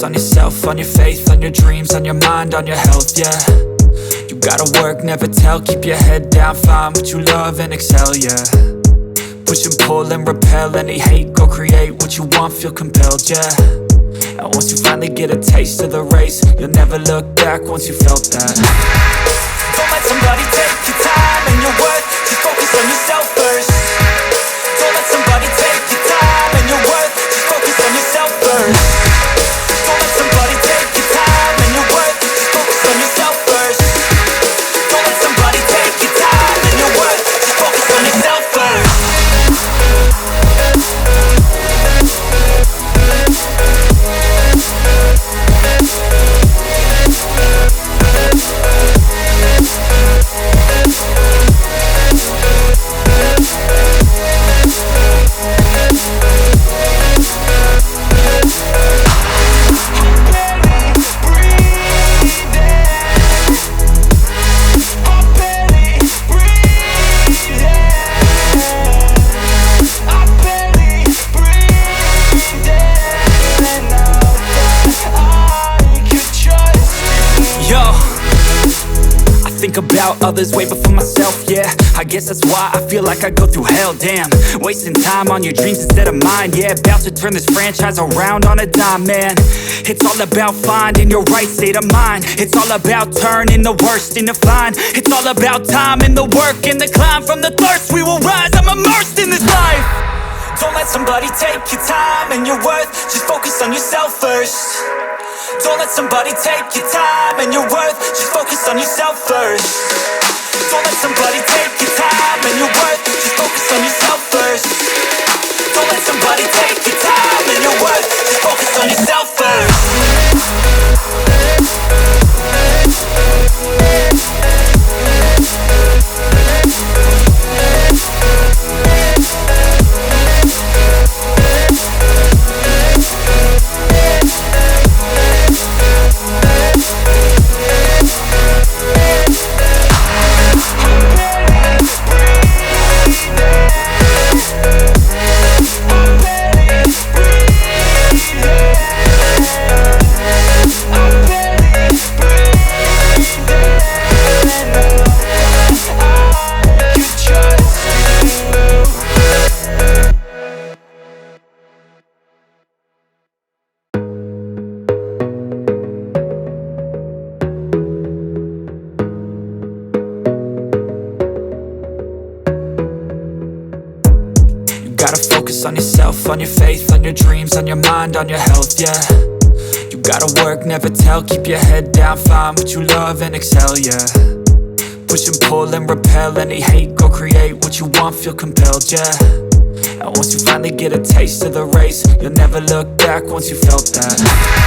focus on yourself, on your faith, on your dreams, on your mind, on your health, yeah. You gotta work, never tell, keep your head down, find what you love and excel, yeah. Push and pull and repel any hate, go create what you want, feel compelled, yeah. And once you finally get a taste of the race, you'll never look back once you felt that. Don't let somebody take your time and your worth, just focus on yourself first. Don't let somebody take your time and your worth, just focus on yourself first. Don't let somebody take your time and your worth, just focus on yourself first. Don't let somebody take your time and your worth, just focus on yourself first. Think about others way before myself, yeah. I guess that's why I feel like I go through hell, damn. Wasting time on your dreams instead of mine, yeah. About to turn this franchise around on a dime, man. It's all about finding your right state of mind. It's all about turning the worst into fine. It's all about time and the work and the climb. From the thirst we will rise, I'm immersed in this life. Don't let somebody take your time and your worth, just focus on yourself first. Don't let somebody take your time and your worth, just focus on yourself first. Don't let somebody take your time and your worth, just focus on yourself first. Don't let somebody take your time and your worth, just focus on yourself first. Gotta focus on yourself, on your faith, on your dreams, on your mind, on your health, yeah. You gotta work, never tell, keep your head down, find what you love and excel, yeah. Push and pull and repel any hate, go create what you want, feel compelled, yeah. And once you finally get a taste of the race, you'll never look back once you felt that.